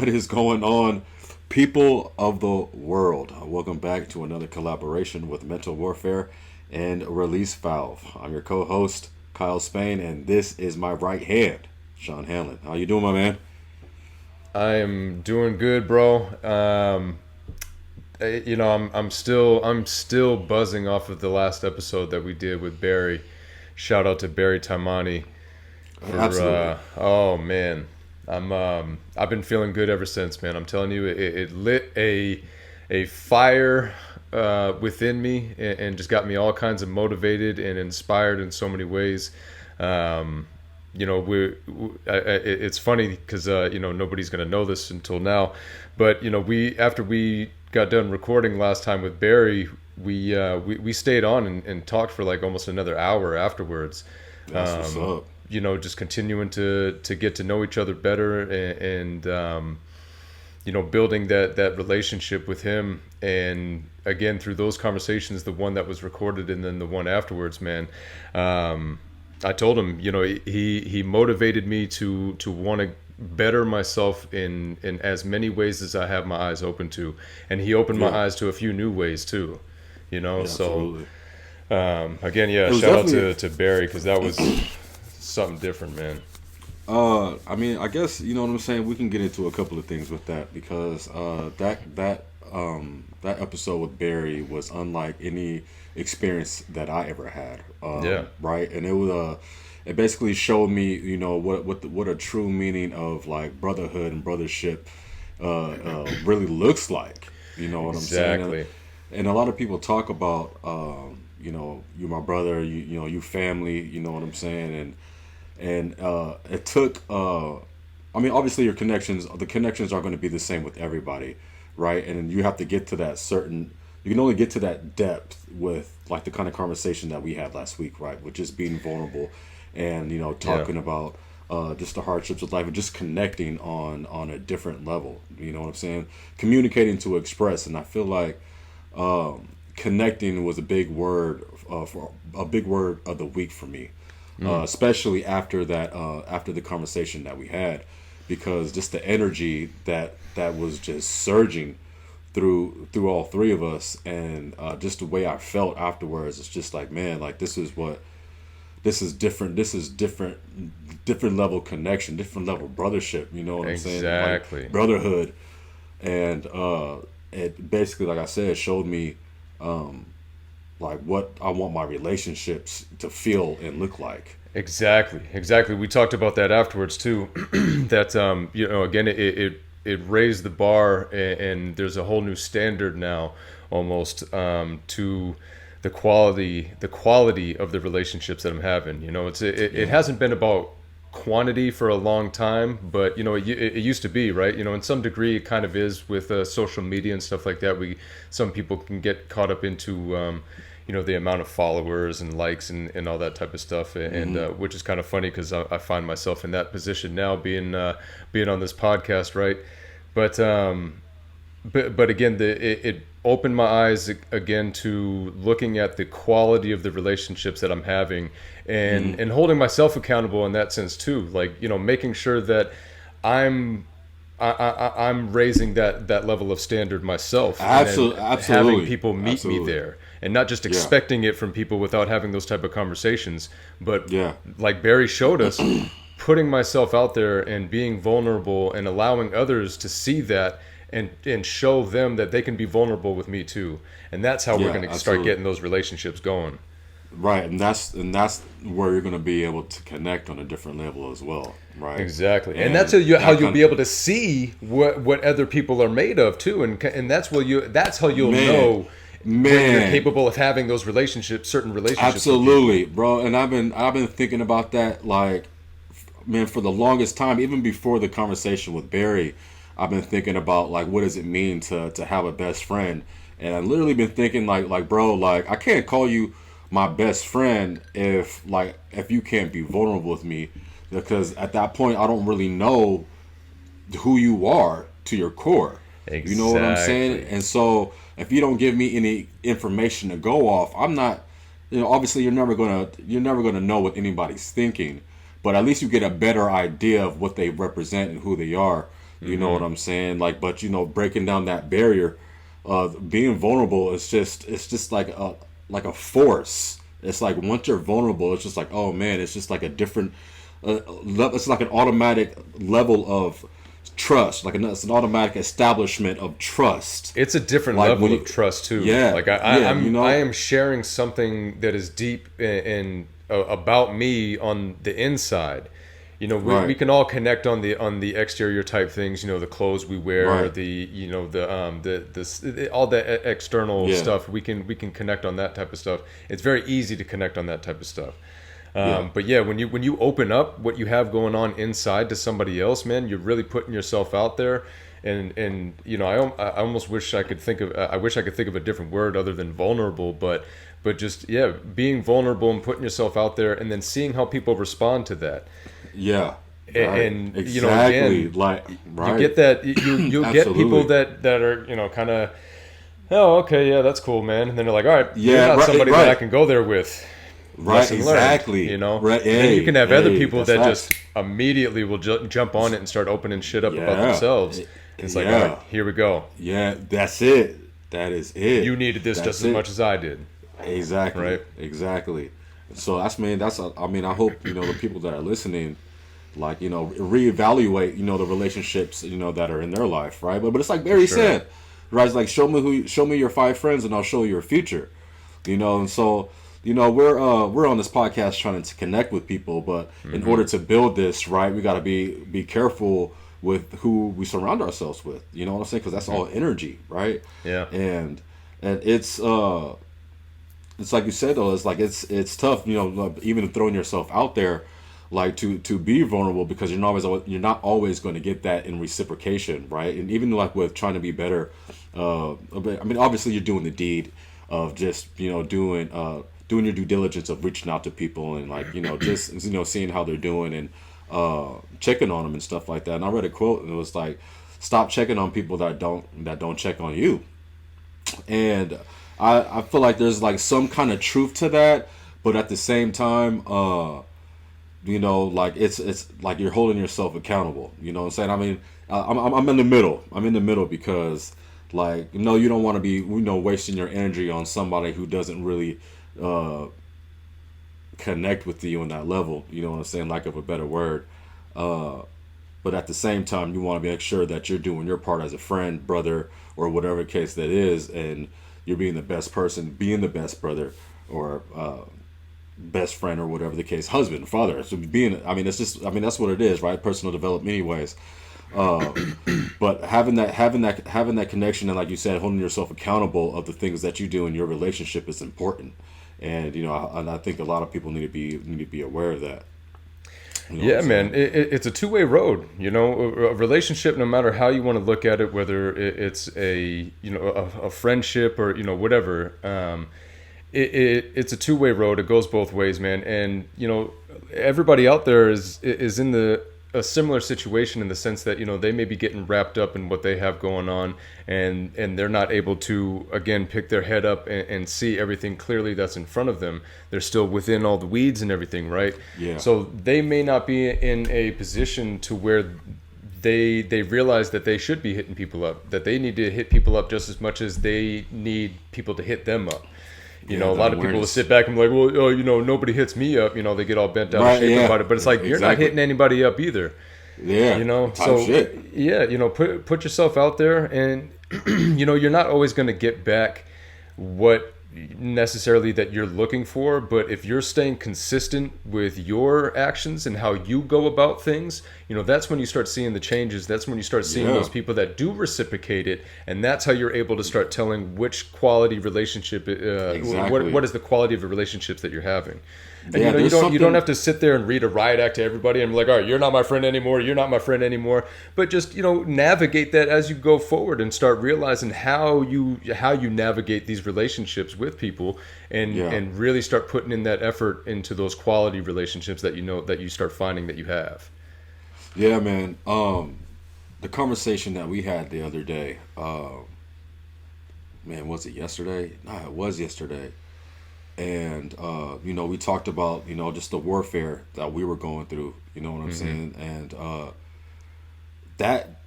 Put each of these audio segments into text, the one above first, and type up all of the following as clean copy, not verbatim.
What is going on, people of the world? Welcome back to another collaboration with Mental Warfare and Release Valve. I'm your co-host, Kyle Spain, and this is my right hand, Sean Hanlon. How you doing, my man? I am doing good, bro. I'm still buzzing off of the last episode that we did with Barry. Shout out to Barry Taimani for Absolutely. oh man, I've been feeling good ever since, man. I'm telling you, it lit a fire within me and just got me all kinds of motivated and inspired in so many ways. Um, it's funny because nobody's gonna know this until now, but we after we got done recording last time with Barry, we stayed on and talked for like almost another hour afterwards. That's what's up. Just continuing to get to know each other better and building that relationship with him. And again, through those conversations, the one that was recorded and then the one afterwards, man, I told him, he motivated me to want to better myself in as many ways as I have my eyes open to, and he opened my Yeah, eyes to a few new ways too. yeah, So absolutely. again, It yeah, was shout out definitely. to Barry because that was something different, man. I mean, I guess you know what I'm saying. We can get into a couple of things with that because that episode with Barry was unlike any experience that I ever had. Yeah, Right, and it basically showed me, what a true meaning of like brotherhood and brothership really looks like. You know what I'm saying? exactly. And a lot of people talk about, you my brother, you family. You know what I'm saying? And it took. I mean, obviously, the connections are going to be the same with everybody, right? And you have to get to that certain. You can only get to that depth with like the kind of conversation that we had last week, right? With just being vulnerable, and Yeah, talking about just the hardships of life and just connecting on a different level. You know what I'm saying? Communicating to express, and I feel like connecting was a big word for a big word of the week for me, especially after the conversation that we had, because just the energy that was just surging through all three of us, and just the way I felt afterwards. It's just like, man, like this is different. This is different level connection, different level brothership. You know what I'm saying? Like exactly. brotherhood, and it basically, like I said, showed me like what I want my relationships to feel and look like. Exactly. We talked about that afterwards too. That again, it raised the bar, and there's a whole new standard now, almost to the quality of the relationships that I'm having. It Yeah. hasn't been about quantity for a long time, but it used to be, right? In some degree, it kind of is with social media and stuff like that. Some people can get caught up into the amount of followers and likes and all that type of stuff, and Mm-hmm. which is kind of funny because I find myself in that position now, being on this podcast, right? But but again, it opened my eyes again to looking at the quality of the relationships that I'm having, Mm-hmm. and holding myself accountable in that sense too. Like, making sure that I'm I'm raising that level of standard myself, and then having Absolutely, people meet me absolutely. there, and not just Yeah, expecting it from people without having those type of conversations. But yeah, like Barry showed us, putting myself out there and being vulnerable and allowing others to see that, and show them that they can be vulnerable with me too. And that's how we're yeah, going to start absolutely. getting those relationships going. Right, and that's where you're gonna be able to connect on a different level as well, right? Exactly, and that's And how that you'll kind, be able to see what other people are made of too, and that's how you'll man, know when you're man, capable of having those relationships, certain relationships with absolutely, people. bro. And I've been thinking about that, like, man, for the longest time, even before the conversation with Barry. I've been thinking about like what does it mean to have a best friend, and I've literally been thinking like bro, like I can't call you my best friend if you can't be vulnerable with me, because at that point I don't really know who you are to your core. You know what I'm saying? Exactly. And so if you don't give me any information to go off, I'm not. Obviously you're never gonna know what anybody's thinking, but at least you get a better idea of what they represent and who they are. You know what I'm saying? Like, but breaking down that barrier, being vulnerable is just like a force. It's like once you're vulnerable, it's just like, oh man, it's just like a different. It's like an automatic level of trust. Like it's an automatic establishment of trust. It's a different Like level when of trust too. Yeah, Like I am sharing something that is deep in about me on the inside. Right. We can all connect on the exterior type things. The clothes we wear, Right. all the external Yeah. stuff. We can connect on that type of stuff. It's very easy to connect on that type of stuff. Yeah. But yeah, when you open up what you have going on inside to somebody else, man, you're really putting yourself out there. And I almost wish I could think of a different word other than vulnerable, but just being vulnerable and putting yourself out there, and then seeing how people respond to that. Yeah. And exactly. again, Like right. you get that you'll get people Absolutely. that are kind of, oh, okay, yeah, that's cool, man, and then they're like, all right, Yeah, you're not right, somebody right. that I can go there with. Right, Lesson exactly. learned, Right, and then you can have other people that's that facts. just immediately will jump on it and start opening shit up about Yeah. themselves. It's like, Yeah. all right, here we go. Yeah, that's it. That is it. You needed this That's just as it. much as I did. Exactly. Right. Exactly. So I hope, the people that are listening, like, reevaluate, the relationships, that are in their life, right? But it's like Barry Sure. said, right? It's like show me your 5 friends and I'll show you your future. And so, we're on this podcast trying to connect with people, but in order to build this, right, we got to be careful with who we surround ourselves with. You know what I'm saying? Because that's all energy, right? Yeah. And it's like you said though, it's like it's tough, like, even throwing yourself out there, like to be vulnerable, because you're not always going to get that in reciprocation, right? And even like with trying to be better, obviously you're doing the deed of just doing your due diligence of reaching out to people and like just seeing how they're doing and checking on them and stuff like that. And I read a quote and it was like, stop checking on people that don't check on you. And I feel like there's like some kind of truth to that, but at the same time, like it's like you're holding yourself accountable. You know what I'm saying? I mean, I'm in the middle. I'm in the middle because, like, you don't want to be wasting your energy on somebody who doesn't really connect with you on that level. You know what I'm saying? Lack of a better word. But at the same time, you want to make sure that you're doing your part as a friend, brother, or whatever case that is, and you're being the best person, being the best brother, or best friend, or whatever the case, husband, father. So that's what it is, right? Personal development, anyways. But having that connection, and like you said, holding yourself accountable of the things that you do in your relationship is important. And I think a lot of people need to be aware of that. Yeah, man, it's a two-way road. A relationship, no matter how you want to look at it, whether it's a friendship or whatever, it's a two-way road. It goes both ways, man. And everybody out there is in a similar situation in the sense that they may be getting wrapped up in what they have going on, and they're not able to again pick their head up and see everything clearly that's in front of them. They're still within all the weeds and everything, right? Yeah. So they may not be in a position to where they realize that they should be hitting people up, that they need to hit people up just as much as they need people to hit them up. A lot of people will sit back and be like, well, nobody hits me up. They get all bent out of shape about it. But it's like, you're not hitting anybody up either. Yeah. So shit. yeah, put yourself out there, and you're not always going to get back what necessarily that you're looking for, but if you're staying consistent with your actions and how you go about things, that's when you start seeing the changes. That's when you start seeing those people that do reciprocate it, and that's how you're able to start telling which quality relationship Exactly. what is the quality of the relationships that you're having. And Yeah, you don't have to sit there and read a riot act to everybody and be like, all right, you're not my friend anymore, you're not my friend anymore. But just navigate that as you go forward and start realizing how you navigate these relationships with people, and really start putting in that effort into those quality relationships that that you start finding that you have. Yeah, man. The conversation that we had the other day, man, was it yesterday? Nah, it was yesterday. And we talked about just the warfare that we were going through. You know what I'm saying? And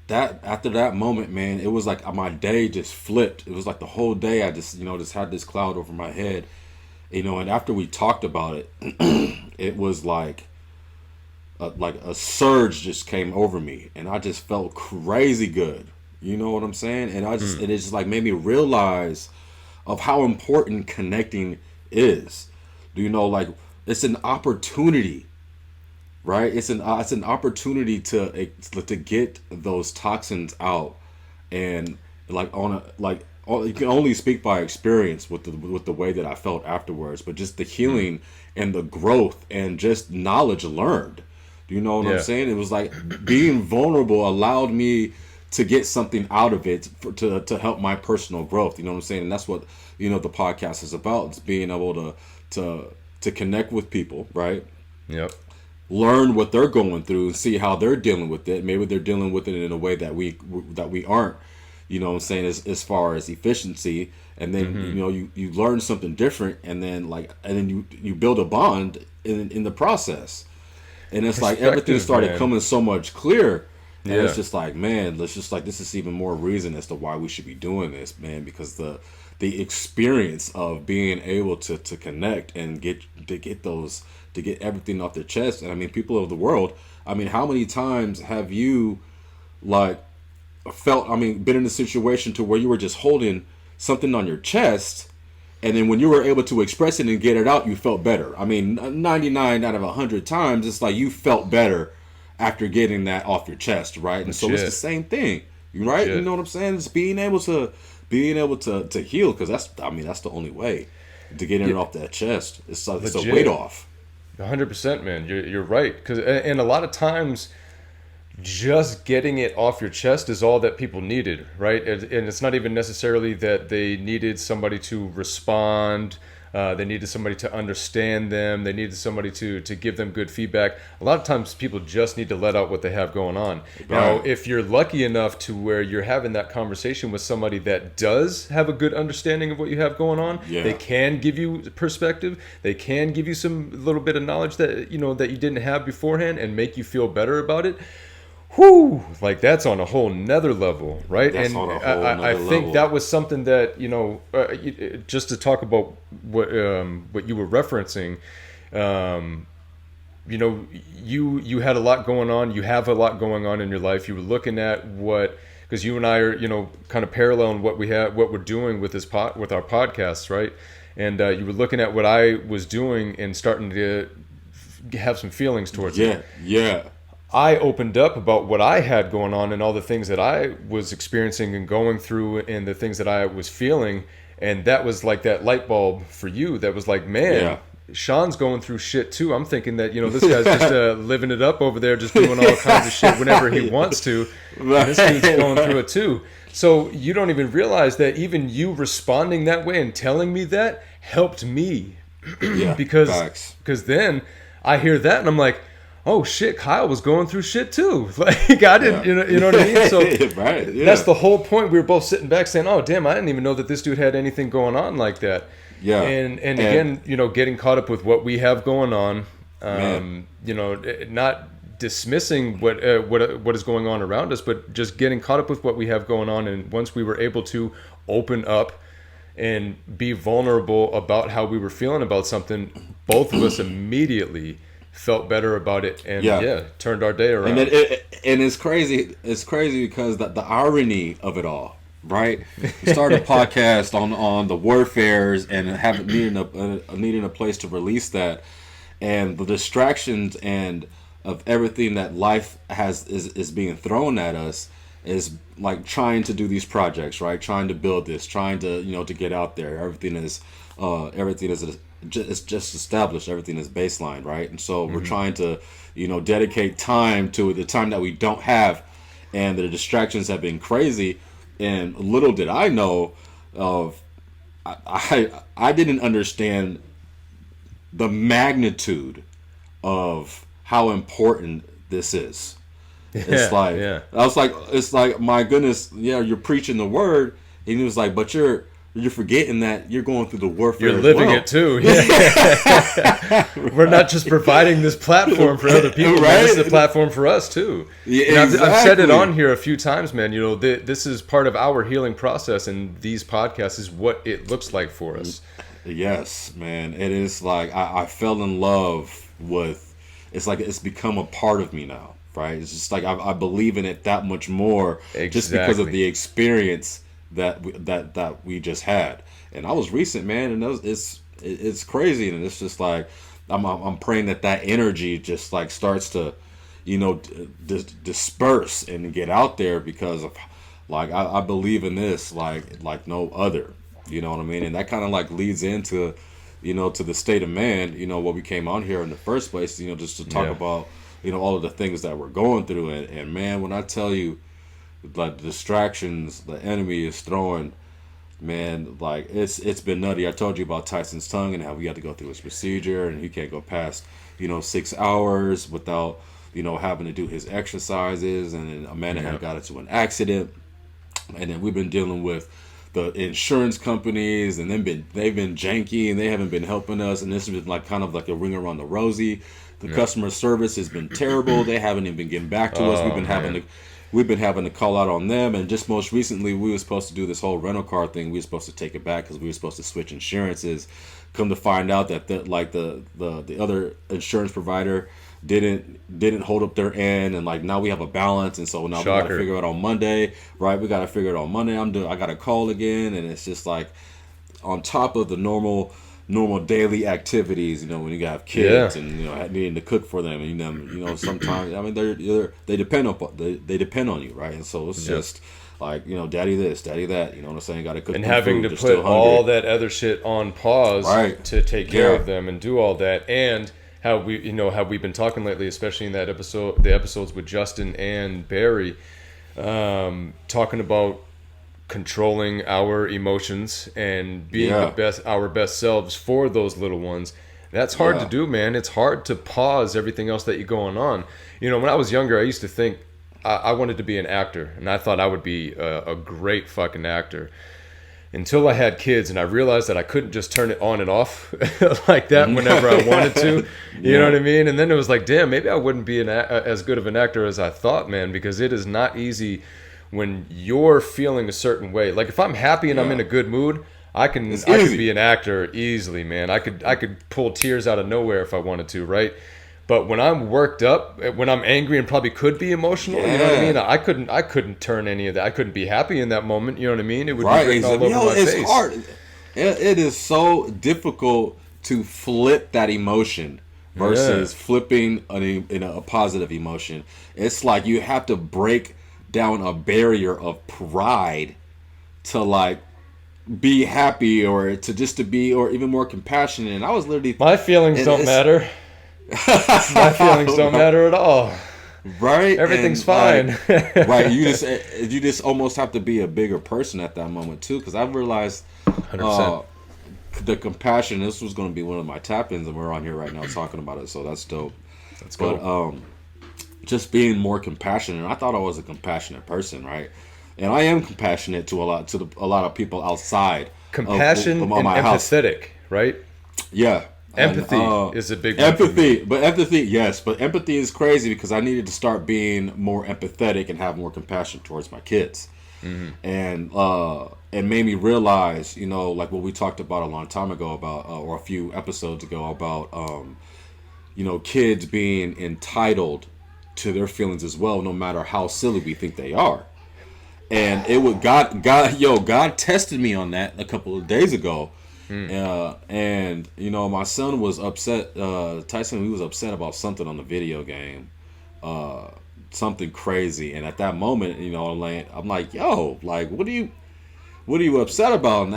that after that moment, man, it was like my day just flipped. It was like the whole day I just, just had this cloud over my head, and after we talked about it, it was like a surge just came over me, and I just felt crazy good. You know what I'm saying? And it just like made me realize of how important connecting is. Like it's an opportunity, right? It's an opportunity to get those toxins out, and you can only speak by experience with the way that I felt afterwards, but just the healing and the growth and just knowledge learned. Do you know what I'm saying? It was like being vulnerable allowed me to get something out of it to help my personal growth. You know what I'm saying? And that's what the podcast is about. It's being able to connect with people, right? Yep. Learn what they're going through and see how they're dealing with it. Maybe they're dealing with it in a way that we aren't. You know what I'm saying? As far as efficiency, and then you learn something different, and then you build a bond in the process. And it's like everything started coming so much clearer. And it's just like, man, this is even more reason as to why we should be doing this, man, because the experience of being able to connect and get everything off their chest. And I mean, people of the world, I mean, how many times have you been in a situation to where you were just holding something on your chest, and then when you were able to express it and get it out, you felt better? I mean, 99 out of 100 times, it's like you felt better after getting that off your chest, right? And so it's the same thing, right? You know what I'm saying? It's being able to heal, because that's the only way to get it off that chest. It's a weight off. 100%, man. You're right. And a lot of times, just getting it off your chest is all that people needed, right? And it's not even necessarily that they needed somebody to respond. They needed somebody to understand them. They needed somebody to give them good feedback. A lot of times people just need to let out what they have going on. Right. Now, if you're lucky enough to where you're having that conversation with somebody that does have a good understanding of what you have going on, they can give you perspective. They can give you some little bit of knowledge that that you didn't have beforehand and make you feel better about it. Whew, like that's on a whole nother level, right? That's and on a whole I nother think level. that was something that just to talk about what you were referencing. You had a lot going on. You have a lot going on in your life. You were looking at because you and I are kind of paralleling what we're doing with with our podcasts, right? And you were looking at what I was doing and starting to have some feelings towards it. Yeah. I opened up about what I had going on and all the things that I was experiencing and going through and the things that I was feeling. And that was like that light bulb for you. That was like, man, Sean's going through shit too. I'm thinking that, this guy's just living it up over there, just doing all kinds of shit whenever he wants to. And this dude's going through it too. So you don't even realize that even you responding that way and telling me that helped me. Because then I hear that and I'm like, oh shit, Kyle was going through shit too. Like I didn't, you know what I mean? So that's the whole point. We were both sitting back saying, oh damn, I didn't even know that this dude had anything going on like that. Yeah. And again, getting caught up with what we have going on, not dismissing what is going on around us, but just getting caught up with what we have going on. And once we were able to open up and be vulnerable about how we were feeling about something, both of us immediately felt better about it and turned our day around. And it's crazy because the irony of it all, right? We started a podcast on the warfares and needing a place to release that, and the distractions and of everything that life is being thrown at us is like trying to do these projects, right? Trying to build this, trying to to get out there. Everything is it's just established. Everything is baseline, right? And so we're trying to dedicate time to the time that we don't have, and the distractions have been crazy. And little did I know of I didn't understand the magnitude of how important this is. It's like my goodness, you're preaching the word, and he was like, but you're you're forgetting that you're going through the warfare. You're living it too. Yeah. We're not just providing this platform for other people, right? Man. This is a platform for us too. Yeah, exactly. I've said it on here a few times, man. You know, this is part of our healing process, and these podcasts is what it looks like for us. Yes, man. It is like I fell in love with. It's like it's become a part of me now, right? It's just like I believe in it that much more, just because of the experience that we just had. And I was recent, man, and it's crazy, and it's just like I'm praying that energy just like starts to, you know, disperse and get out there, because of like I believe in this like no other, you know what I mean? And that kind of like leads into, you know, to the state of man, you know, what we came on here in the first place, you know, just to talk about, you know, all of the things that we're going through. And man, when I tell you, like, the distractions the enemy is throwing, man, like it's been nutty. I told you about Tyson's tongue and how we had to go through his procedure, and he can't go past, you know, 6 hours without, you know, having to do his exercises. And then Amanda had got into an accident, and then we've been dealing with the insurance companies, and they've been janky, and they haven't been helping us, and this has been like kind of like a ring around the rosy. The customer service has been terrible. They haven't even been getting back to us. We've been having to call out on them. And just most recently, we were supposed to do this whole rental car thing. We were supposed to take it back because we were supposed to switch insurances. Come to find out that the other insurance provider didn't hold up their end, and like now we have a balance, and so now we got to figure it out on Monday, right? We got to figure it out on Monday. I got to call again, and it's just like on top of the normal daily activities, you know, when you have kids and, you know, needing to cook for them, and you know sometimes, I mean, they depend on you, right? And so it's just like, you know, daddy this, daddy that, you know what I'm saying? Got to cook, and having to put all that other shit on pause, to take care of them and do all that. And how we've been talking lately, especially in the episodes with Justin and Barry, talking about controlling our emotions and being our best selves for those little ones. That's hard to do, man. It's hard to pause everything else that you're going on. You know, when I was younger, I used to think I wanted to be an actor, and I thought I would be a great fucking actor. Until I had kids, and I realized that I couldn't just turn it on and off like that whenever I wanted to. You know what I mean? And then it was like, damn, maybe I wouldn't be as good of an actor as I thought, man, because it is not easy when you're feeling a certain way. Like if I'm happy and I'm in a good mood, I could be an actor easily, man. I could pull tears out of nowhere if I wanted to, right? But when I'm worked up, when I'm angry and probably could be emotional, you know what I mean? I couldn't turn any of that. I couldn't be happy in that moment. You know what I mean? It would be written all over my face. It's hard. It is so difficult to flip that emotion versus flipping in a positive emotion. It's like you have to break down a barrier of pride to like be happy, or to be, or even more compassionate. And I was literally, my feelings don't matter. My feelings don't matter at all. Right? Everything's fine. Right. You just almost have to be a bigger person at that moment too. Because I realized 100%. The compassion. This was going to be one of my tap-ins, and we're on here right now talking about it. So that's dope. That's cool. But just being more compassionate. I thought I was a compassionate person, right? And I am compassionate to a lot of people outside. Compassion and empathetic, house. Right? Yeah. Empathy is a big one. But empathy is crazy, because I needed to start being more empathetic and have more compassion towards my kids. And it made me realize, you know, like what we talked about a long time ago about, or a few episodes ago about, you know, kids being entitled to their feelings as well, no matter how silly we think they are. And God tested me on that a couple of days ago. And you know, my son was upset. Tyson, he was upset about something on the video game, something crazy. And at that moment, you know, I'm like, yo, like, what are you upset about?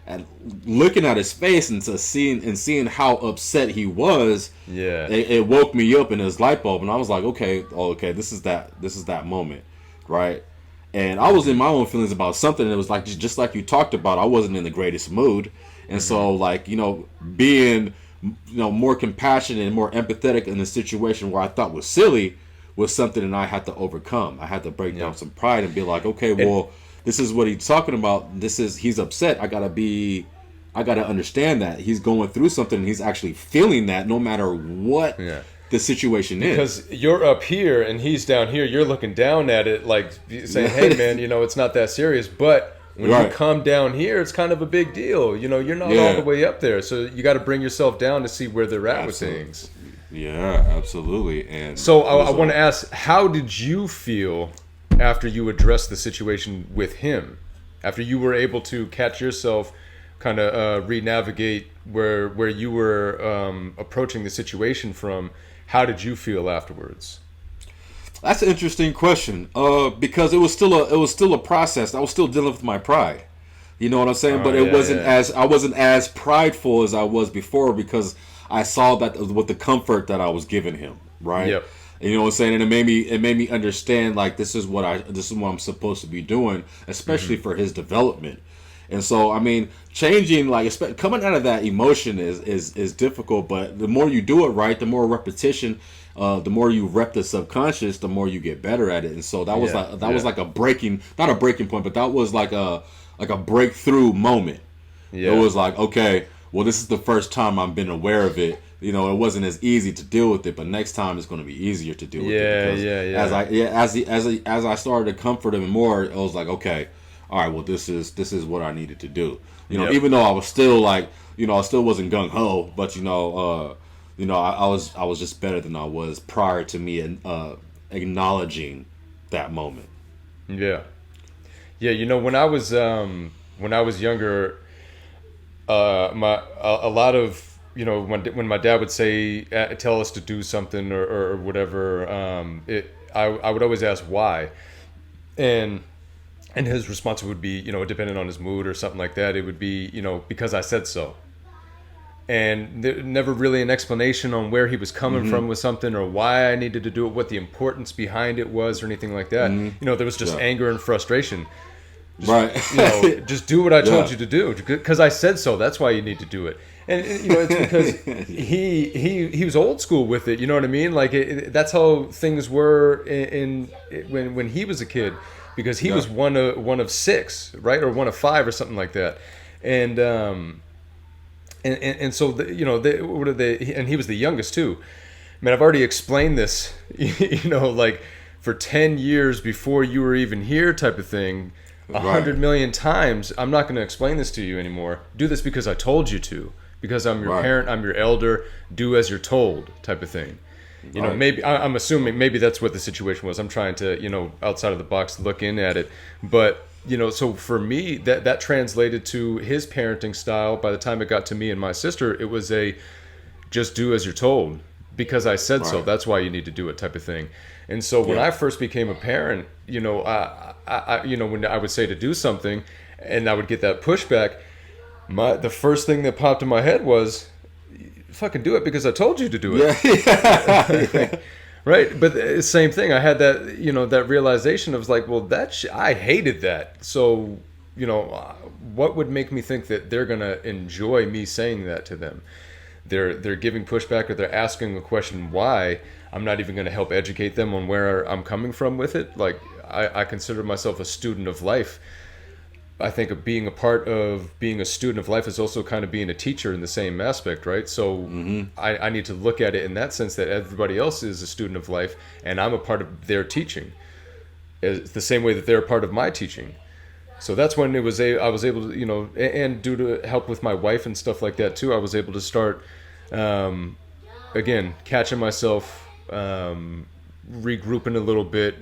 And looking at his face and seeing how upset he was, it woke me up in his light bulb. And I was like, okay, this is that moment, right? And I was in my own feelings about something, and it was like just like you talked about. I wasn't in the greatest mood. And so, like, you know, being, you know, more compassionate and more empathetic in a situation where I thought was silly was something that I had to overcome. I had to break down some pride and be like, okay, well, this is what he's talking about. He's upset. I gotta understand that he's going through something. And he's actually feeling that, no matter what the situation is. Because you're up here and he's down here. You're looking down at it, like saying, "Hey, man, it's not that serious." But when you come down here, it's kind of a big deal. You're not all the way up there, so you got to bring yourself down to see where they're at with things. Yeah, absolutely. And so I want to ask, how did you feel after you addressed the situation with him? After you were able to catch yourself, kind of re-navigate where you were approaching the situation from, how did you feel afterwards? That's an interesting question. Because it was still a process. I was still dealing with my pride. You know what I'm saying? But it wasn't I wasn't as prideful as I was before, because I saw that with the comfort that I was giving him, right? Yep. And you know what I'm saying? And it made me understand, like, this is what I'm supposed to be doing, especially for his development. And so, I mean, changing, like, coming out of that emotion is difficult, but the more you do it right, the more repetition, the more you rep the subconscious, the more you get better at it. And so that was was like not a breaking point, but that was like a breakthrough moment. Yeah. It was like, okay, well, this is the first time I've been aware of it. It wasn't as easy to deal with it, but next time it's going to be easier to deal with it. Because as I started to comfort him more, it was like, okay, all right, well, this is what I needed to do. Even though I was still like, I still wasn't gung ho, but I was just better than I was prior to me and acknowledging that moment. Yeah. When I was younger, a lot of when my dad would say, tell us to do something or whatever, I would always ask why, and his response would be, depending on his mood or something like that, it would be, because I said so. And there never really an explanation on where he was coming from with something, or why I needed to do it, what the importance behind it was, or anything like that. There was just anger and frustration. Just do what I told you to do, because I said so. That's why you need to do it. And it's because he was old school with it. You know what I mean? Like that's how things were when he was a kid, because he was one of six, right, or one of five, or something like that. And so what are they? And he was the youngest too. I mean, I've already explained this, like for 10 years before you were even here, type of thing. 100 million times. I'm not going to explain this to you anymore. Do this because I told you to. Because I'm your parent, I'm your elder. Do as you're told, type of thing. Maybe I'm assuming maybe that's what the situation was. I'm trying to outside of the box look in at it, but so for me that translated to his parenting style. By the time it got to me and my sister, it was a just do as you're told, because I said so. That's why you need to do it, type of thing. And so when I first became a parent, I when I would say to do something, and I would get that pushback, the first thing that popped in my head was, fucking do it because I told you to do it. Yeah. Right? But same thing. I had that, that realization of like, well, I hated that. So, what would make me think that they're going to enjoy me saying that to them? They're giving pushback, or they're asking a question why. I'm not even going to help educate them on where I'm coming from with it. Like, I consider myself a student of life. I think of being a part of being a student of life is also kind of being a teacher in the same aspect, right? So I need to look at it in that sense, that everybody else is a student of life, and I'm a part of their teaching. It's the same way that they're a part of my teaching. So that's when I was able to, and due to help with my wife and stuff like that too, I was able to start, again, catching myself, regrouping a little bit,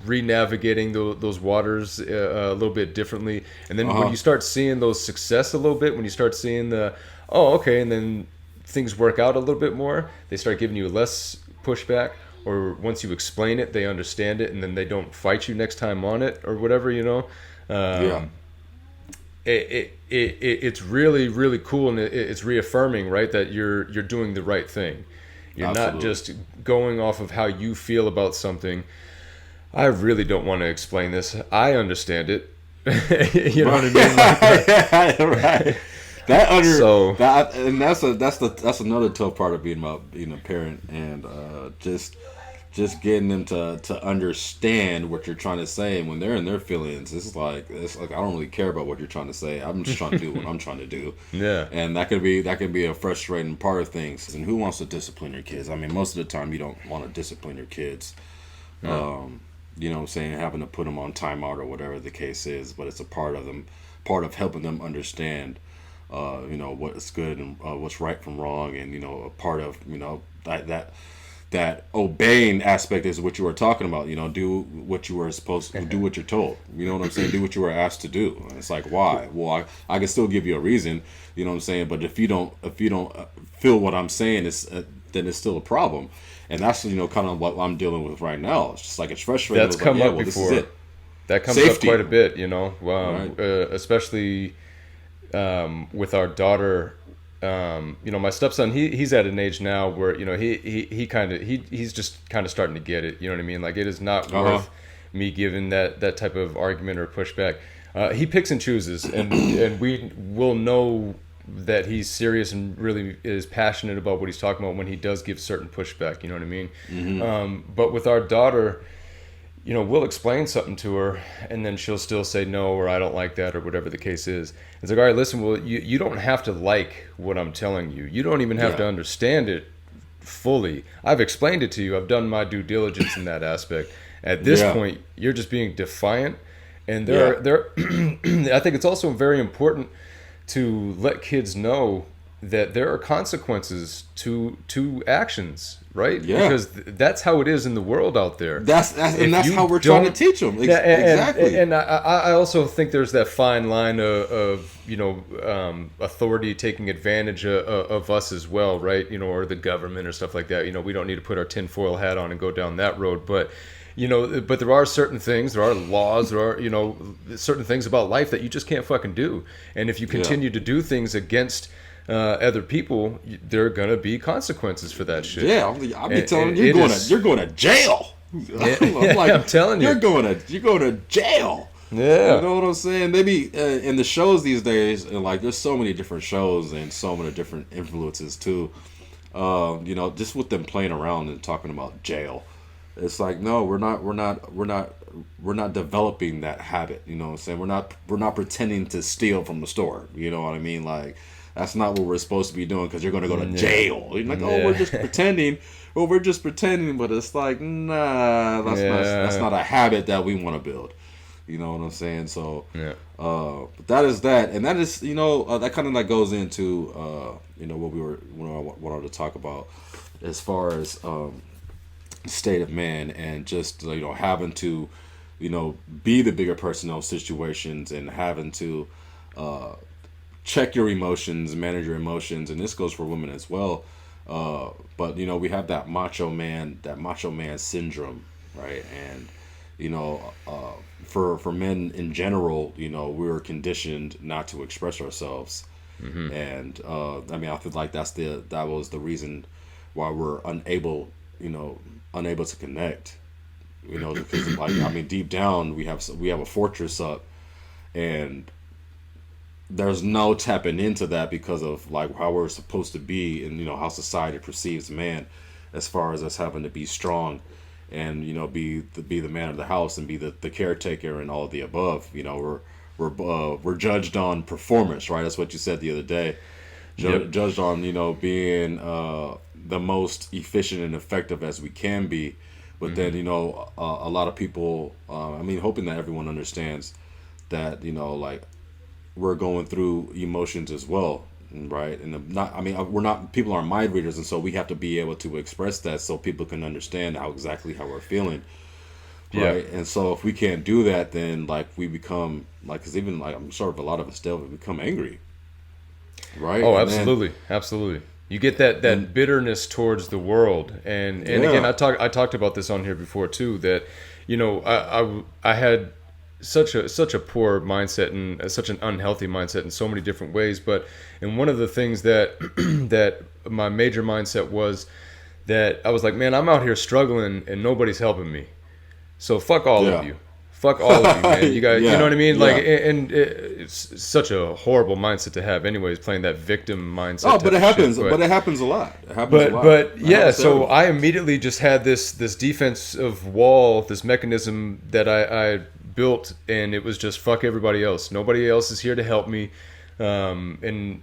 re-navigating those waters a little bit differently. And then when you start seeing those success a little bit, when you start seeing and then things work out a little bit more, they start giving you less pushback, or once you explain it, they understand it, and then they don't fight you next time on it or whatever, It's really, really cool, and it's reaffirming, right, that you're doing the right thing. You're Absolutely. Not just going off of how you feel about something. I really don't want to explain this. I understand it. You know what I mean? Like, right. That's another tough part of being a parent, and just just getting them to understand what you're trying to say, and when they're in their feelings, it's like I don't really care about what you're trying to say. I'm just trying to do what I'm trying to do. Yeah. And that can be a frustrating part of things. And who wants to discipline your kids? I mean, most of the time you don't want to discipline your kids. You know what I'm saying, having to put them on timeout or whatever the case is, but it's a part of helping them understand what's good and what's right from wrong, and a part of that obeying aspect is what you were talking about. Do what you were supposed to do, what you're told. You know what I'm saying? Do what you were asked to do. And it's like, why? Well, I can still give you a reason. You know what I'm saying? But if you don't feel what I'm saying, then it's still a problem. And that's kind of what I'm dealing with right now. It's just like it's frustrating. That's come up before. This is it. That comes Safety. up quite a bit, Right. Especially with our daughter. My stepson, he's at an age now where he's just kind of starting to get it. You know what I mean? Like, it is not worth me giving that type of argument or pushback. He picks and chooses, and we will know that he's serious and really is passionate about what he's talking about when he does give certain pushback. You know what I mean? Mm-hmm. But with our daughter, we'll explain something to her, and then she'll still say no, or I don't like that, or whatever the case is. It's like, all right, listen, well, you don't have to like what I'm telling you. You don't even have to understand it fully. I've explained it to you. I've done my due diligence in that aspect. At this point, you're just being defiant. And I think it's also very important to let kids know that there are consequences to actions, right? Yeah. Because that's how it is in the world out there. That's how we're trying to teach them. Exactly. And I also think there's that fine line of authority taking advantage of us as well, right? Or the government or stuff like that. We don't need to put our tinfoil hat on and go down that road, but there are certain things, there are laws, there are, certain things about life that you just can't fucking do. And if you continue to do things against other people, there are gonna be consequences for that shit. Yeah, I'll be telling you, you're going to jail. I'm telling you, you're going to jail. Yeah, you know what I'm saying? Maybe in the shows these days, and like there's so many different shows and so many different influences too. Just with them playing around and talking about jail. It's like, no, we're not developing that habit. You know what I'm saying? We're not pretending to steal from the store. You know what I mean? Like, that's not what we're supposed to be doing, because you're going to go to jail. You're like, we're just pretending. Well, we're just pretending, but it's like, nah, that's not a habit that we want to build. You know what I'm saying? So, but that is that, and that is, that kind of like goes into, what I wanted to talk about as far as state of man, and just having to be the bigger person in those situations, and having to check your emotions, manage your emotions, and this goes for women as well. But we have that macho man syndrome, right? And for men in general, we were conditioned not to express ourselves. Mm-hmm. And I feel like that was the reason why we're unable to connect, because deep down we have a fortress up, and there's no tapping into that because of like how we're supposed to be, and how society perceives man, as far as us having to be strong and be the man of the house and be the caretaker and all of the above. We're judged on performance, right? That's what you said the other day. Judged on being the most efficient and effective as we can be, but then a lot of people, hoping that everyone understands that like we're going through emotions as well, right? And people aren't mind readers, and so we have to be able to express that so people can understand how we're feeling, right? And so if we can't do that, then like we become like, because even like I'm sure a lot of us still become angry. Right. Oh, absolutely, absolutely. You get that bitterness towards the world, and again, I talked about this on here before too. That I had such a poor mindset and such an unhealthy mindset in so many different ways. But and one of the things that that my major mindset was that I was like, man, I'm out here struggling and nobody's helping me. So fuck all of you. Fuck all of you, man. You guys, Yeah, you know what I mean? yeah. Like, and it's such a horrible mindset to have, anyways. Playing that victim mindset. Oh, but it type of happens. shit, But it happens a lot. It happens a lot. but It yeah, happens so everywhere. I immediately just had this defensive wall, this mechanism that I built, and it was just fuck everybody else. Nobody else is here to help me. And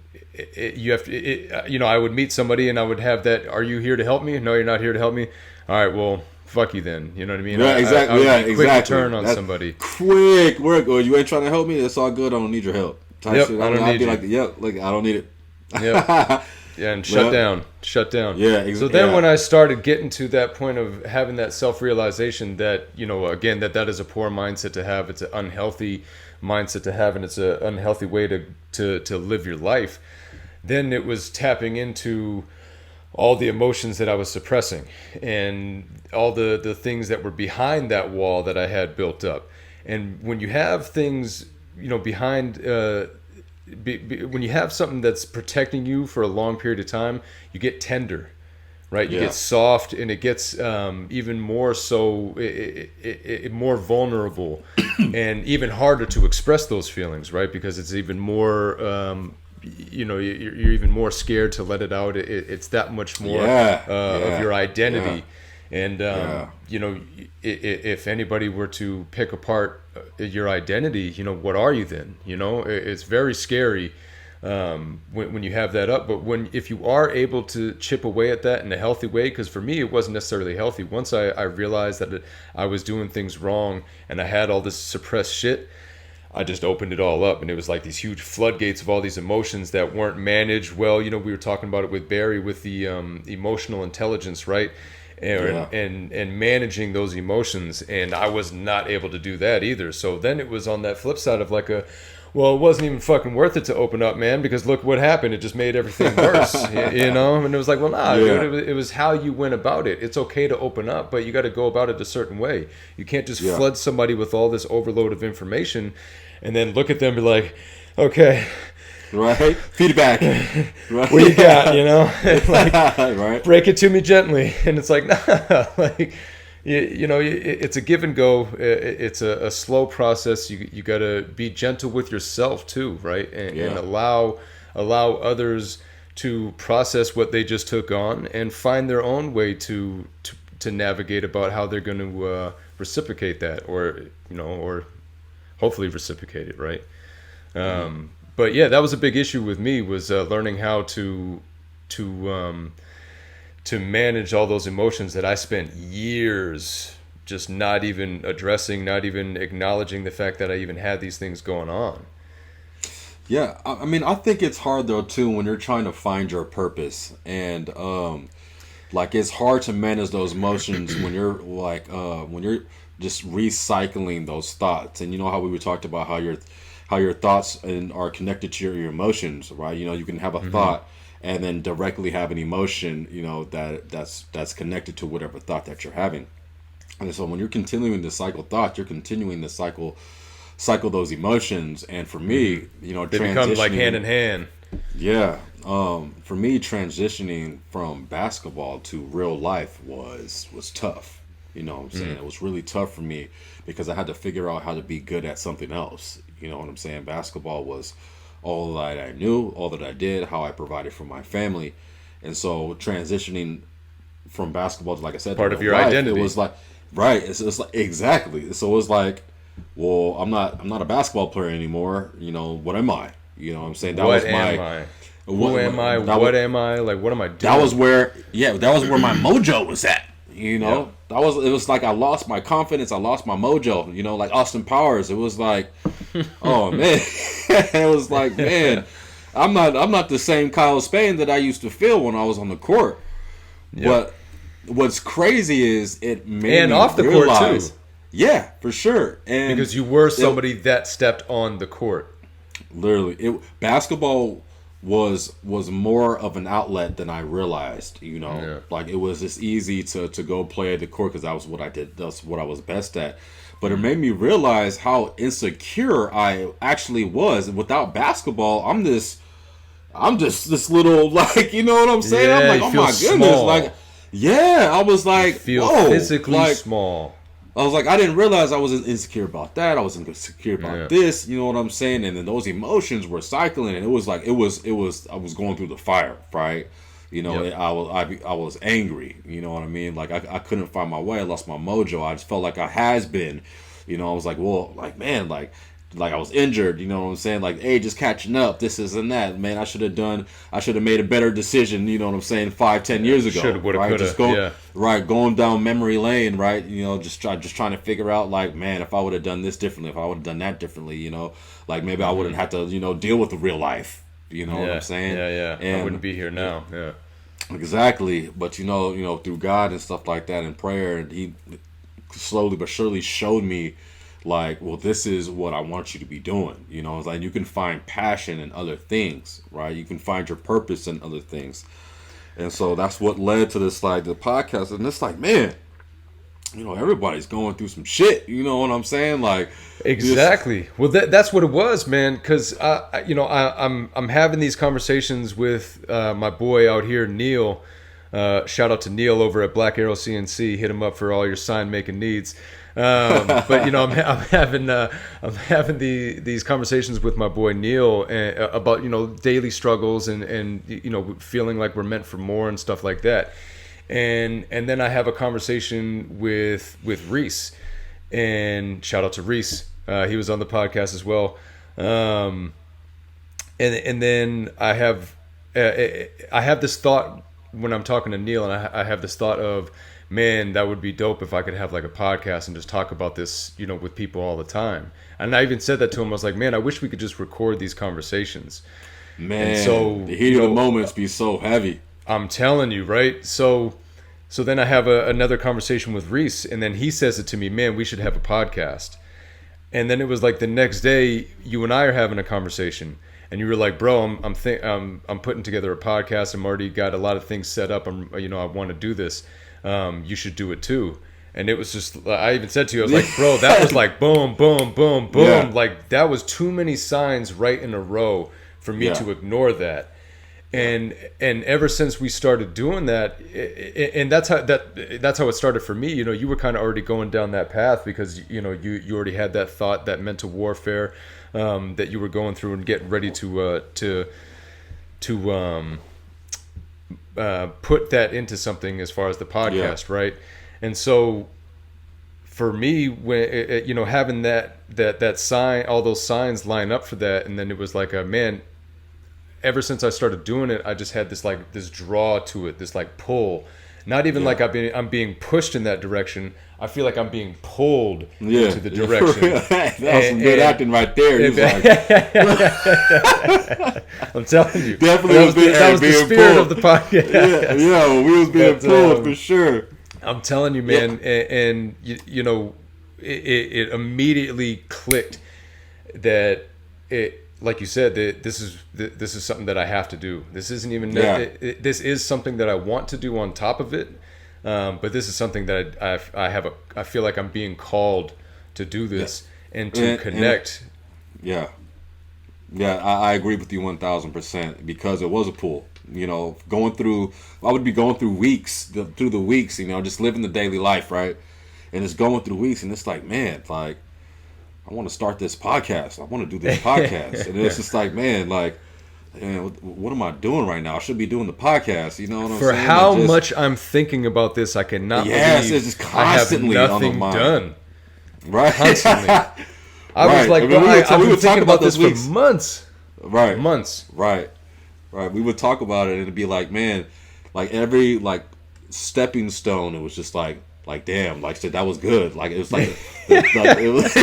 you have to, you know, I would meet somebody and I would have that. Are you here to help me? No, you're not here to help me. All right, well, fuck you then. You know what I mean? Yeah, exactly. I Yeah, would be exactly. quick to turn on That's somebody. Quick work. Or you ain't trying to help me. It's all good. I don't need your help. Type Yep, shit. I don't I'd need be you. like, yep, like I don't need it. Yep. Yeah, and shut Yeah. down. Yeah, So then yeah. when I started getting to that point of having that self-realization that, you know, again, that is a poor mindset to have, it's an unhealthy mindset to have, and it's an unhealthy way to live your life, then it was tapping into all the emotions that I was suppressing and all the things that were behind that wall that I had built up. And when you have things, you know, behind when you have something that's protecting you for a long period of time, you get tender, right? You Yeah. get soft, and it gets even more so, more vulnerable, and even harder to express those feelings, right? Because it's even more, you know, you're even more scared to let it out. It's that much more of your identity. And you know, if anybody were to pick apart your identity, you know, what are you then? You know, it's very scary when you have that up. But if you are able to chip away at that in a healthy way, because for me it wasn't necessarily healthy. Once I realized that I was doing things wrong and I had all this suppressed shit, I just opened it all up, and it was like these huge floodgates of all these emotions that weren't managed well. You know, we were talking about it with Barry with the emotional intelligence, right? And managing those emotions, and I was not able to do that either. So then it was on that flip side of like well, it wasn't even fucking worth it to open up, man, because look what happened. It just made everything worse, you know? And it was like, well, nah, dude, it was how you went about it. It's okay to open up, but you got to go about it a certain way. You can't just flood somebody with all this overload of information and then look at them and be like, okay, Right? Feedback. Right? what you got, you know? Like, right? break it to me gently. And it's like, nah, like, you know, it's a give and go. It's a slow process. You got to be gentle with yourself too, right? And allow others to process what they just took on and find their own way to navigate about how they're going to reciprocate that, or, you know, or hopefully reciprocate it, right? But yeah, that was a big issue with me, was learning how to manage all those emotions that I spent years just not even addressing, not even acknowledging the fact that I even had these things going on. Yeah, I mean, I think it's hard though too when you're trying to find your purpose, and like it's hard to manage those emotions when you're like when you're just recycling those thoughts. And you know how we talked about how your thoughts are connected to your emotions, right? You know, you can have a thought and then directly have an emotion, you know, that's connected to whatever thought that you're having. And so when you're continuing to cycle thoughts, you're continuing to cycle those emotions. And for me, you know, They become like hand in hand. Yeah. For me, transitioning from basketball to real life was tough. You know what I'm saying? It was really tough for me because I had to figure out how to be good at something else. You know what I'm saying? Basketball was all that I knew, all that I did, how I provided for my family. And so transitioning from basketball to, like I said, Part of your life, identity. it was like, right. It's like, exactly. So it was like, well, I'm not a basketball player anymore. You know, what am I? You know what I'm saying? That What was am my, I? Who am I? What am I? Like, what am I doing? that was where my mojo was at. You know, it was like I lost my confidence, I lost my mojo. You know, like Austin Powers. It was like, oh man, it was like, man, I'm not the same Kyle Spain that I used to feel when I was on the court. But what's crazy is it made me off the realize, court too. Yeah, for sure. And Because you were somebody that stepped on the court. literally, basketball was more of an outlet than I realized. You know, like it was just easy to go play at the court because that was what I did. That's what I was best at. But it made me realize how insecure I actually was. Without basketball, I'm just this little, like, you know what I'm saying? Yeah, I'm like, you oh feel my goodness, small. like, yeah. I was like, Feel whoa, physically like, small. I was like, I didn't realize I was insecure about that. I was insecure about Yeah. this. You know what I'm saying? And then those emotions were cycling, and it was like it was. I was going through the fire, right? You know, Yep. I was angry. You know what I mean? Like I couldn't find my way. I lost my mojo. I just felt like I has been. You know, I was like, well, like man, like I was injured. You know what I'm saying? Like, hey, just catching up. This is and that. Man, I should have made a better decision. You know what I'm saying? 5-10 years ago, Shoulda, woulda, right? coulda, Just go yeah. right, going down memory lane, right? You know, just trying to figure out, like, man, if I would have done this differently, if I would have done that differently, you know, like maybe I wouldn't have to, you know, deal with the real life. You know what I'm saying? Yeah. And I wouldn't be here now. Yeah. exactly, but you know, through God and stuff like that and prayer, and He slowly but surely showed me, like, well, this is what I want you to be doing. You know, it's like you can find passion in other things, right? You can find your purpose in other things. And so that's what led to this, like, the podcast. And it's like, man, you know, everybody's going through some shit. You know what I'm saying? Like, Exactly. Well, that's what it was, man. Because I'm having these conversations with my boy out here, Neil. Shout out to Neil over at Black Arrow CNC. Hit him up for all your sign making needs. But you know, I'm having these conversations with my boy Neil about, you know, daily struggles and you know, feeling like we're meant for more and stuff like that. And then I have a conversation with Reese, and shout out to Reese. He was on the podcast as well. And then I have this thought when I'm talking to Neil, and I have this thought of, man, that would be dope if I could have like a podcast and just talk about this, you know, with people all the time. And I even said that to him. I was like, man, I wish we could just record these conversations. man, And so, the heat you of the know, moments be so heavy. I'm telling you, right? So then I have another conversation with Reese, and then he says it to me, man, we should have a podcast. And then it was like the next day, you and I are having a conversation, and you were like, bro, I'm putting together a podcast. I'm already got a lot of things set up. I want to do this. You should do it too. And it was just, I even said to you, I was like, bro, that was like boom, boom, boom, boom. Yeah. Like that was too many signs right in a row for me Yeah. to ignore that. And ever since we started doing that, and that's how it started for me. You know, you were kind of already going down that path because, you know, you already had that thought, that mental warfare that you were going through and getting ready to put that into something as far as the podcast, right? And so for me, when you know, having that sign, all those signs line up for that, and then it was like, man, ever since I started doing it, I just had this draw to it, this like pull. Not even like I'm being pushed in that direction. I feel like I'm being pulled into the direction. That was some good acting right there. He was like, I'm telling you, definitely that was the being spirit pulled. of the podcast. yeah, we was being But, pulled for sure. I'm telling you, man, and you know, it immediately clicked that it, like you said, that this is something that I have to do. This isn't even this is something that I want to do on top of it, but this is something that I feel like I'm being called to do this and to connect. Yeah, I agree with you 1,000% because it was a pull. You know, I would be going through through the weeks, you know, just living the daily life, right? And it's going through weeks, and it's like, man, like, I want to start this podcast. I want to do this podcast. And it's just like, man, like, what am I doing right now? I should be doing the podcast. You know what I'm For saying? how much I'm thinking about this, I cannot believe it's just constantly I have on the nothing mind. done. Right. Constantly. I was Right. like, I mean, I've we been would talk thinking about about this those weeks. for months. Right. Months. Right. We would talk about it, and it'd be like, man, like every like stepping stone, it was just like damn, like said that was good. Like it was like, it was,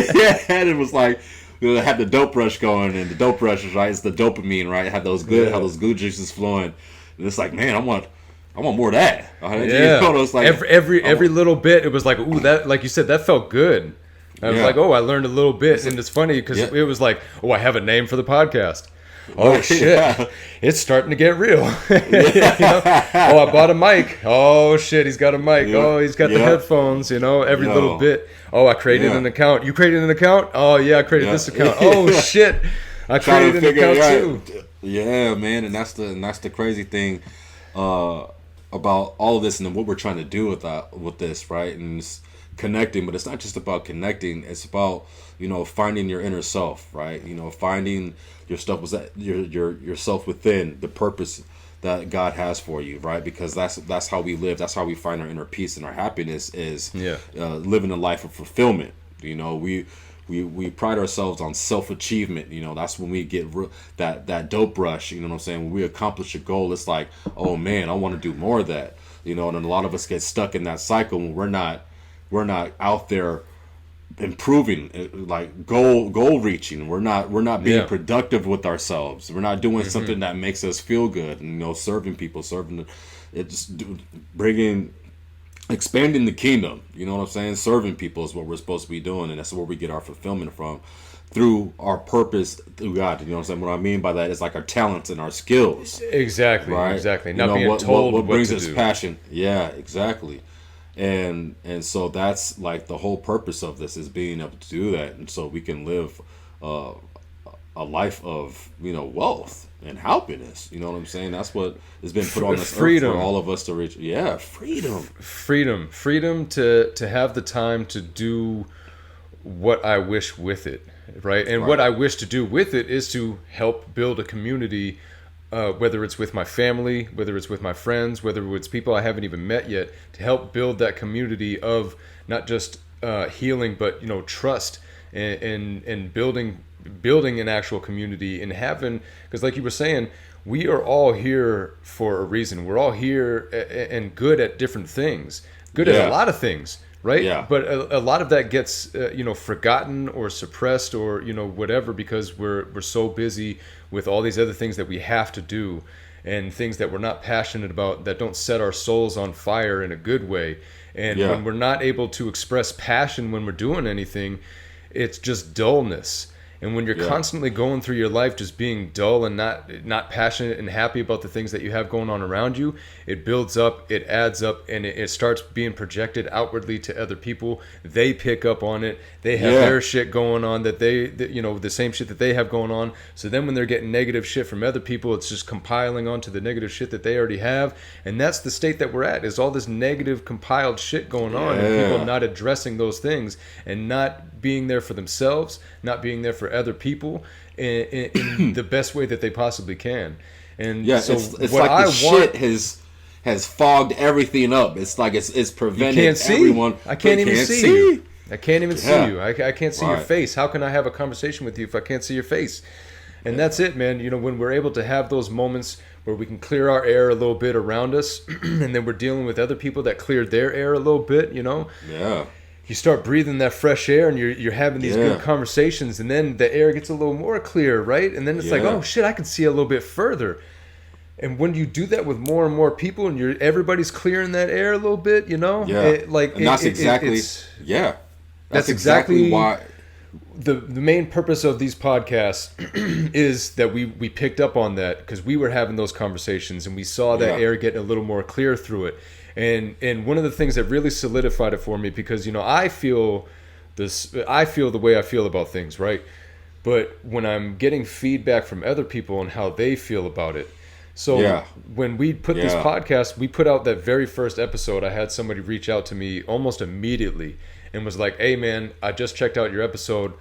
and it was like, you know, it had the dope rush going, and the dope rush is right. It's the dopamine, right? It had those good, how those good juices flowing. And it's like, man, I want more of that. Yeah. You know, it's like every little bit, it was like, ooh, that, like you said, that felt good. I was like, oh, I learned a little bit, and it's funny because it was like, oh, I have a name for the podcast. Oh shit, it's starting to get real. You know? Oh, I bought a mic. Oh shit, he's got a mic. Oh, he's got the headphones. You know, every little bit. Oh, I created an account. You created an account? Oh yeah, I created this account. Oh shit, I created an account too. Yeah, man, and that's the crazy thing about all of this and what we're trying to do with this, right? And it's connecting, but it's not just about connecting. It's about, finding your inner self, right? Finding your stuff, was that yourself within, the purpose that God has for you, right? Because that's how we live. That's how we find our inner peace and our happiness, is living a life of fulfillment. We pride ourselves on self-achievement. That's when we get that dope rush. You know what I'm saying? When we accomplish a goal, it's like, oh man, I want to do more of that. And a lot of us get stuck in that cycle when we're not out there improving, like goal reaching. We're not being productive with ourselves. We're not doing something that makes us feel good. And serving people, expanding the kingdom. You know what I'm saying? Serving people is what we're supposed to be doing, and that's where we get our fulfillment from, through our purpose through God. You know what I'm saying? What I mean by that is like our talents and our skills. Exactly. Right? Exactly. Not being told what brings to us do. passion. Yeah, exactly. And so that's like the whole purpose of this, is being able to do that, and so we can live a life of wealth and happiness. You know what I'm saying? That's what has been put on this earth for all of us to reach. Yeah, freedom to have the time to do what I wish with it, right? And what I wish to do with it is to help build a community, whether it's with my family, whether it's with my friends, whether it's people I haven't even met yet, to help build that community of not just healing, but trust, and building an actual community, and having, because like you were saying, we are all here for a reason. We're all here and good at different things, good at a lot of things, right? Yeah. But a lot of that gets forgotten or suppressed, or whatever, because we're so busy with all these other things that we have to do, and things that we're not passionate about, that don't set our souls on fire in a good way. And when we're not able to express passion when we're doing anything, it's just dullness. And when you're constantly going through your life just being dull and not passionate and happy about the things that you have going on around you, it builds up, it adds up, and it starts being projected outwardly to other people. They pick up on it. They have their shit going on, that the same shit that they have going on. So then when they're getting negative shit from other people, it's just compiling onto the negative shit that they already have. And that's the state that we're at, is all this negative compiled shit going on, and people not addressing those things, and not being there for themselves, not being there for other people in the best way that they possibly can. And so it's what like shit has fogged everything up. It's like it's prevented everyone. I can't even see you. I can't even see you. I can't see your face. How can I have a conversation with you if I can't see your face? And that's it, man. When we're able to have those moments where we can clear our air a little bit around us, and then we're dealing with other people that cleared their air a little bit, you start breathing that fresh air, and you're having these good conversations, and then the air gets a little more clear, right? And then it's like, oh shit, I can see a little bit further. And when you do that with more and more people, and everybody's clearing that air a little bit, that's exactly why the main purpose of these podcasts is that we picked up on that, because we were having those conversations, and we saw that air getting a little more clear through it. And one of the things that really solidified it for me, because I feel the way I feel about things, right? But when I'm getting feedback from other people on how they feel about it, so when we put this podcast, we put out that very first episode, I had somebody reach out to me almost immediately and was like, hey man, I just checked out your episode.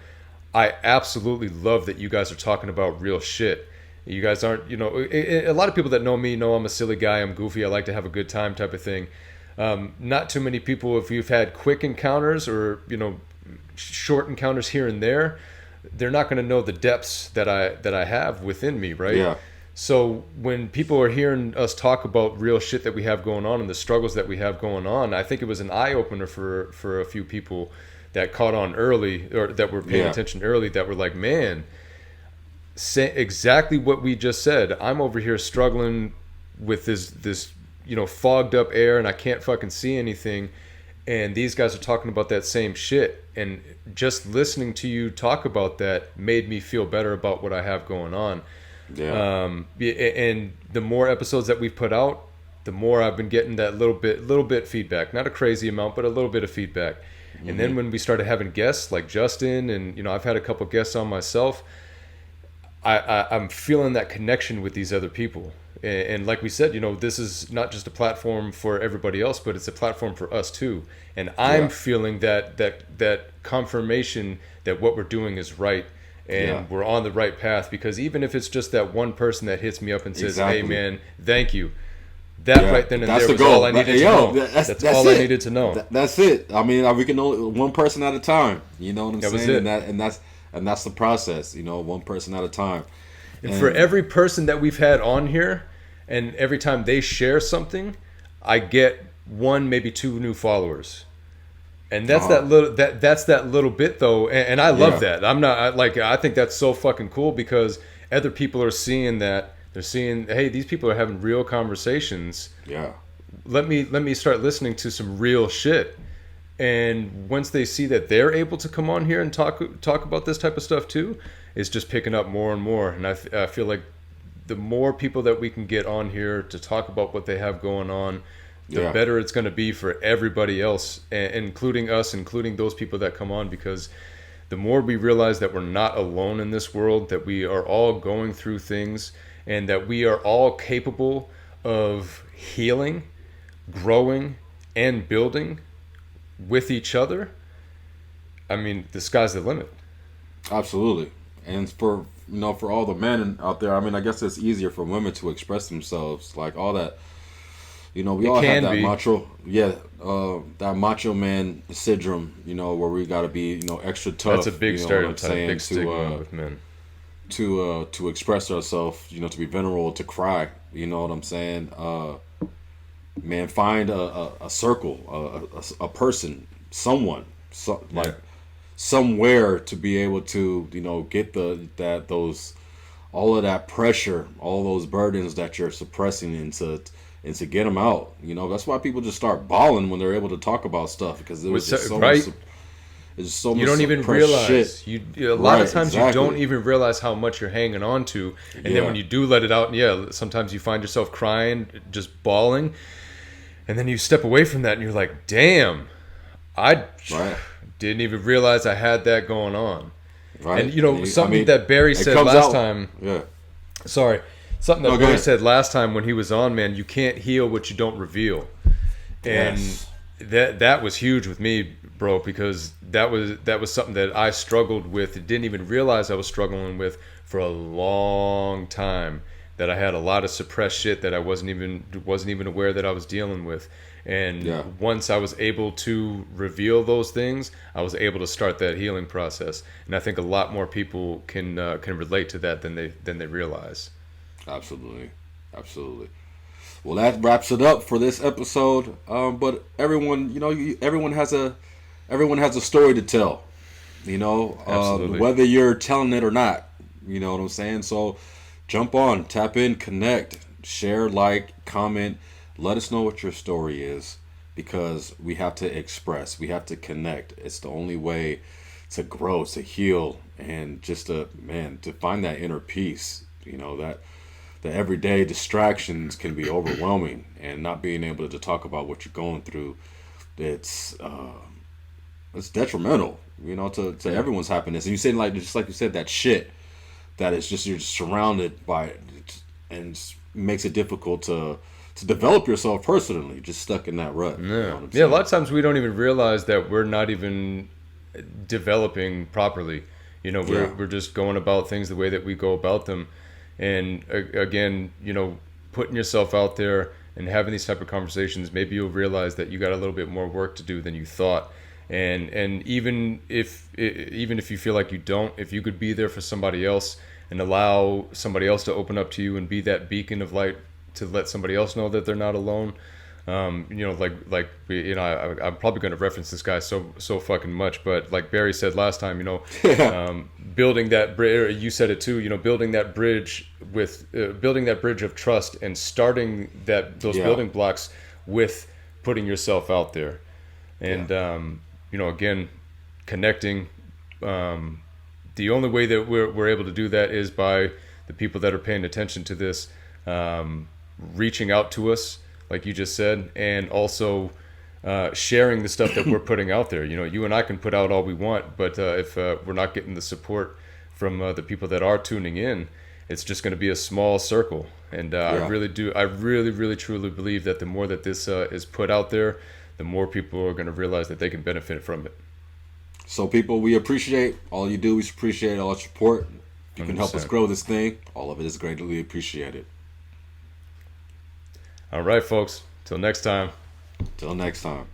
I absolutely love that you guys are talking about real shit. You guys aren't, a lot of people that know me know I'm a silly guy. I'm goofy. I like to have a good time type of thing. Not too many people, if you've had quick encounters or, short encounters here and there, they're not going to know the depths that I have within me, right? Yeah. So when people are hearing us talk about real shit that we have going on and the struggles that we have going on, I think it was an eye-opener for a few people that caught on early, or that were paying attention early, that were like, man, say exactly what we just said. I'm over here struggling with this fogged up air, and I can't fucking see anything, and these guys are talking about that same shit, and just listening to you talk about that made me feel better about what I have going on. And the more episodes that we've put out, the more I've been getting that little bit feedback, not a crazy amount, but a little bit of feedback. And then when we started having guests like Justin, and I've had a couple guests on myself, I'm feeling that connection with these other people. And like we said, this is not just a platform for everybody else, but it's a platform for us too. And I'm feeling that confirmation that what we're doing is right, and we're on the right path. Because even if it's just that one person that hits me up and says, "Hey, man, thank you," that right then and there was all I needed to know. That's all I needed to know. That's it. I mean, we can only one person at a time. You know what I'm saying? And that's the process. One person at a time. And for every person that we've had on here, and every time they share something, I get one, maybe two new followers. And that's that's that little bit though, and I love that. I think that's so fucking cool, because other people are seeing that. They're seeing, hey, these people are having real conversations. Yeah. Let me start listening to some real shit. And once they see that they're able to come on here and talk about this type of stuff too, it's just picking up more and more. And I feel like the more people that we can get on here to talk about what they have going on, the better it's going to be for everybody else, including us, including those people that come on. Because the more we realize that we're not alone in this world, that we are all going through things, and that we are all capable of healing, growing, and building with each other, I mean, the sky's the limit. Absolutely. And for all the men out there, I mean, I guess it's easier for women to express themselves, like all that. We all have that macho, that macho man syndrome. Where we got to be, extra tough. That's a big stereotype, big stigma with men. To express ourselves, to be vulnerable, to cry. You know what I'm saying? Man, find a circle, a person, someone, somewhere to be able to, get all of that pressure, all those burdens that you're suppressing, and to get them out. That's why people just start bawling when they're able to talk about stuff, because it was just so much. It's so much. You don't even realize. A lot of times you don't even realize how much you're hanging on to, and then when you do let it out, sometimes you find yourself crying, just bawling, and then you step away from that, and you're like, "Damn, I didn't even realize I had that going on." Right. And something that Barry said last time. Yeah. Sorry. Something that Barry said last time when he was on, man, you can't heal what you don't reveal. And that was huge with me, bro, because that was something that I struggled with, didn't even realize I was struggling with for a long time, that I had a lot of suppressed shit that I wasn't even aware that I was dealing with. And once I was able to reveal those things, I was able to start that healing process. And I think a lot more people can relate to that than they realize. Absolutely. Well, that wraps it up for this episode. But everyone, everyone has a story to tell. Whether you're telling it or not. You know what I'm saying? So jump on, tap in, connect, share, like, comment. Let us know what your story is, because we have to express, we have to connect. It's the only way to grow, to heal, and just to find that inner peace. That the everyday distractions can be overwhelming, and not being able to talk about what you're going through, it's detrimental, to everyone's happiness. And you said, just like you said, that shit that is just, you're just surrounded by it, and makes it difficult to develop yourself personally, just stuck in that rut. A lot of times we don't even realize that we're not even developing properly. We're just going about things the way that we go about them. And again, putting yourself out there and having these type of conversations, maybe you'll realize that you got a little bit more work to do than you thought. And even if you feel like you don't, if you could be there for somebody else and allow somebody else to open up to you and be that beacon of light to let somebody else know that they're not alone. I'm probably going to reference this guy so fucking much, but like Barry said last time, building that bridge, you said it too, building that bridge of trust, and starting those building blocks with putting yourself out there. And, again, connecting, the only way that we're able to do that is by the people that are paying attention to this, reaching out to us, like you just said, and also sharing the stuff that we're putting out there. You and I can put out all we want, but if we're not getting the support from the people that are tuning in, it's just going to be a small circle. And I really truly believe that the more that this is put out there, the more people are going to realize that they can benefit from it. So, people, we appreciate all you do. We appreciate all your support. If you can help us 100%. grow this thing, all of it is greatly appreciated. All right, folks. Till next time. Till next time.